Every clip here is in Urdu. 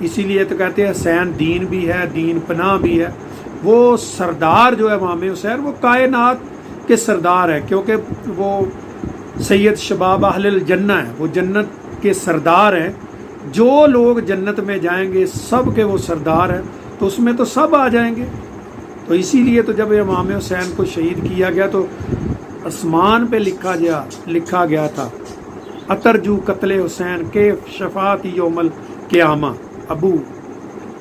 اسی لیے تو کہتے ہیں حسین دین بھی ہے، دین پناہ بھی ہے۔ وہ سردار جو ہے امام حسین وہ کائنات کے سردار ہے، کیونکہ وہ سید شباب اہل الجنہ ہے، وہ جنت کے سردار ہیں۔ جو لوگ جنت میں جائیں گے سب کے وہ سردار ہیں، تو اس میں تو سب آ جائیں گے۔ تو اسی لیے تو جب امام حسین کو شہید کیا گیا تو آسمان پہ لکھا گیا تھا اترجو قتل حسین کے شفاعت یوم القیامہ ابو،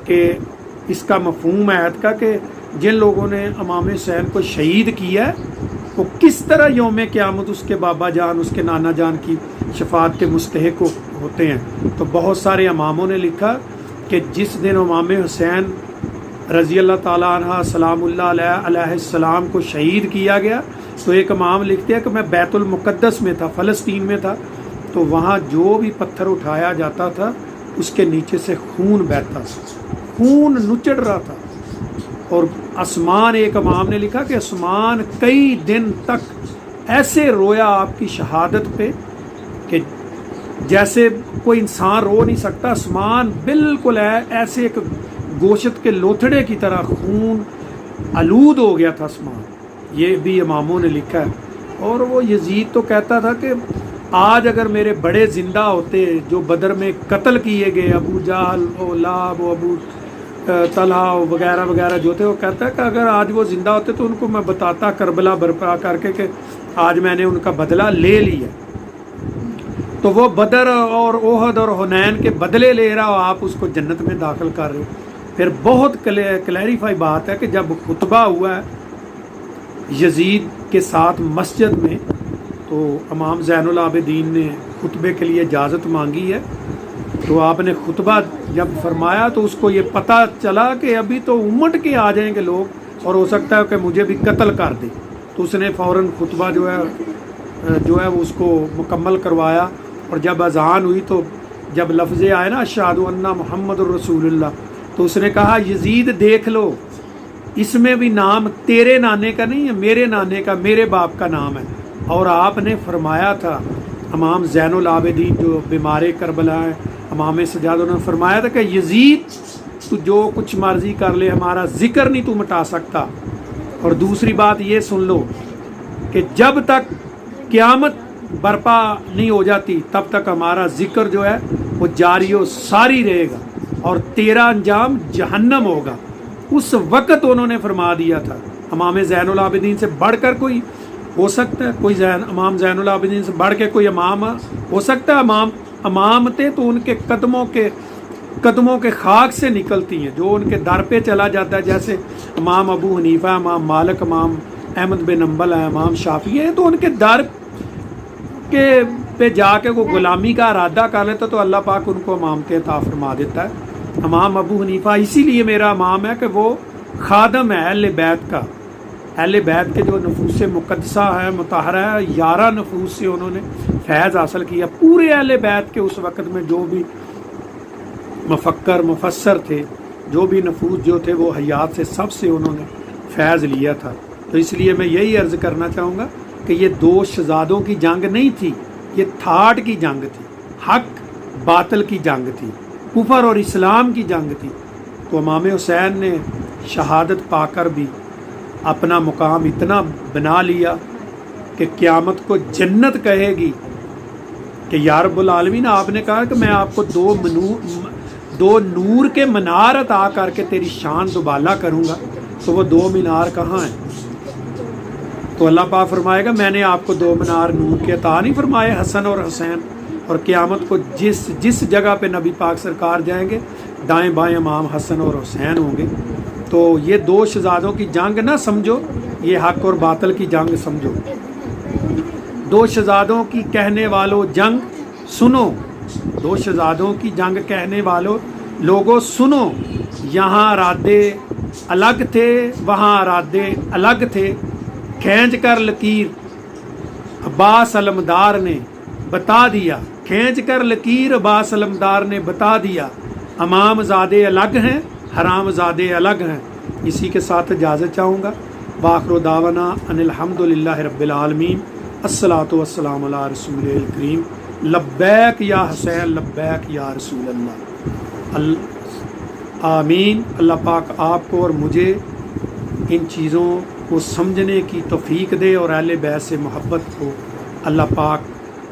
کہ اس کا مفہوم ہے آیت کا کہ جن لوگوں نے امام حسین کو شہید کیا ہے وہ کس طرح یوم قیامت اس کے بابا جان، اس کے نانا جان کی شفاعت کے مستحق ہوتے ہیں۔ تو بہت سارے اماموں نے لکھا کہ جس دن امام حسین رضی اللہ تعالیٰ عنہ سلام اللہ علیہ السلام کو شہید کیا گیا، تو ایک امام لکھتے ہیں کہ میں بیت المقدس میں تھا، فلسطین میں تھا، تو وہاں جو بھی پتھر اٹھایا جاتا تھا اس کے نیچے سے خون بہتا تھا، خون نچڑ رہا تھا۔ اور آسمان، ایک امام نے لکھا کہ آسمان کئی دن تک ایسے رویا آپ کی شہادت پہ کہ جیسے کوئی انسان رو نہیں سکتا، آسمان بالکل ایسے ایک گوشت کے لوتھڑے کی طرح خون آلود ہو گیا تھا آسمان۔ یہ بھی اماموں نے لکھا ہے۔ اور وہ یزید تو کہتا تھا کہ آج اگر میرے بڑے زندہ ہوتے جو بدر میں قتل کیے گئے، ابو جہل و لہب و ابو طلحہ وغیرہ وغیرہ جو تھے، وہ کہتا ہے کہ اگر آج وہ زندہ ہوتے تو ان کو میں بتاتا کربلا برپا کر کے کہ آج میں نے ان کا بدلہ لے لیا۔ تو وہ بدر اور احد اور حنین کے بدلے لے رہا اور آپ اس کو جنت میں داخل کر رہے۔ پھر بہت کلیریفائی بات ہے کہ جب خطبہ ہوا ہے یزید کے ساتھ مسجد میں، تو امام زین العابدین نے خطبے کے لیے اجازت مانگی ہے، تو آپ نے خطبہ جب فرمایا تو اس کو یہ پتہ چلا کہ ابھی تو امٹ کے آ جائیں گے لوگ اور ہو سکتا ہے کہ مجھے بھی قتل کر دے، تو اس نے فوراً خطبہ جو ہے وہ اس کو مکمل کروایا۔ اور جب اذان ہوئی تو جب لفظ آئے نا اشہد ان محمد الرسول اللہ، تو اس نے کہا یزید دیکھ لو، اس میں بھی نام تیرے نانے کا نہیں ہے، میرے نانے کا، میرے باپ کا نام ہے۔ اور آپ نے فرمایا تھا، امام زین العابدین جو بیمار کربلا ہیں، امام سجاد، انہوں نے فرمایا تھا کہ یزید تو جو کچھ مرضی کر لے، ہمارا ذکر نہیں تو مٹا سکتا۔ اور دوسری بات یہ سن لو کہ جب تک قیامت برپا نہیں ہو جاتی تب تک ہمارا ذکر جو ہے وہ جاری و ساری رہے گا اور تیرا انجام جہنم ہوگا۔ اس وقت انہوں نے فرما دیا تھا۔ امام زین العابدین سے بڑھ کر کوئی ہو سکتا ہے؟ کوئی امام زین العابدین سے بڑھ کے کوئی امام ہو سکتا ہے؟ امام تھے تو ان کے قدموں کے خاک سے نکلتی ہیں، جو ان کے در پہ چلا جاتا ہے، جیسے امام ابو حنیفہ، امام مالک، امام احمد بن حنبل ہے، امام شافعی ہے، تو ان کے در کے پہ جا کے وہ غلامی کا ارادہ کر لیتا تو اللہ پاک ان کو امام کے عطا فرما دیتا ہے۔ امام ابو حنیفہ اسی لیے میرا امام ہے کہ وہ خادم ہے اہل بیت کا، اہل بیت کے جو نفوس مقدسہ ہے، مطہرہ ہے، 11 نفوس سے انہوں نے فیض حاصل کیا۔ پورے اہل بیت کے اس وقت میں جو بھی مفکر مفسر تھے، جو بھی نفوس جو تھے، وہ حیات سے سب سے انہوں نے فیض لیا تھا۔ تو اس لیے میں یہی عرض کرنا چاہوں گا کہ یہ دو شہزادوں کی جنگ نہیں تھی، یہ تھاٹ کی جنگ تھی، حق باطل کی جنگ تھی، کفر اور اسلام کی جنگ تھی۔ تو امام حسین نے شہادت پا کر بھی اپنا مقام اتنا بنا لیا کہ قیامت کو جنت کہے گی کہ یا رب العالمین، آپ نے کہا کہ میں آپ کو دو نور کے منار عطا کر کے تیری شان دوبالا کروں گا، تو وہ 2 مینار کہاں ہیں؟ تو اللہ پاک فرمائے گا میں نے آپ کو 2 مینار نور کے عطا نہیں فرمائے، حسن اور حسین؟ اور قیامت کو جس جگہ پہ نبی پاک سرکار جائیں گے، دائیں بائیں امام حسن اور حسین ہوں گے۔ تو یہ 2 شہزادوں کی جنگ نہ سمجھو، یہ حق اور باطل کی جنگ سمجھو۔ 2 شہزادوں کی کہنے والوں جنگ سنو، 2 شہزادوں کی جنگ کہنے والوں لوگوں سنو، یہاں ارادے الگ تھے، وہاں ارادے الگ تھے، کھینچ کر لکیر عباس علمدار نے بتا دیا، کھینچ کر لکیر عباس علمدار نے بتا دیا، امام زادے الگ ہیں، حرام زادے الگ ہیں۔ اسی کے ساتھ اجازت چاہوں گا۔ باخر دعوانا ان الحمدللہ رب العالمین، الصلاۃ والسلام علی رسول الکریم، لبیک یا حسین، لبیک یا رسول اللہ۔ آمین۔ اللہ پاک آپ کو اور مجھے ان چیزوں کو سمجھنے کی توفیق دے اور اہل بیت سے محبت کو اللہ پاک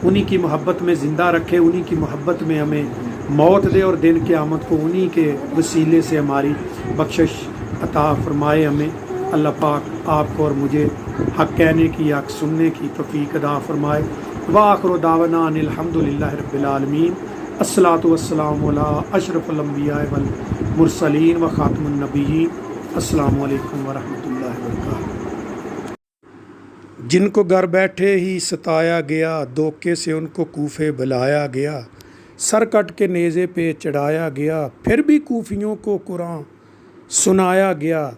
انہی کی محبت میں زندہ رکھے، انہی کی محبت میں ہمیں موت دے اور دن قیامت کو انہی کے وسیلے سے ہماری بخشش عطا فرمائے ہمیں۔ اللہ پاک آپ کو اور مجھے حق کہنے کی، حق سننے کی توفیق عطا فرمائے۔ وآخر دعوانا ان الحمد للہ رب العالمین۔ الصلاۃ والسلام علی اشرف الانبیاء والمرسلین و خاتم النبیین۔ السلام علیکم ورحمۃ اللہ وبرکاتہ۔ جن کو گھر بیٹھے ہی ستایا گیا، دھوکے سے ان کو کوفے بلایا گیا، سر کٹ کے نیزے پہ چڑھایا گیا، پھر بھی کوفیوں کو قرآن سنایا گیا،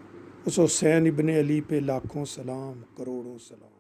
اس حسین ابن علی پہ لاکھوں سلام، کروڑوں سلام۔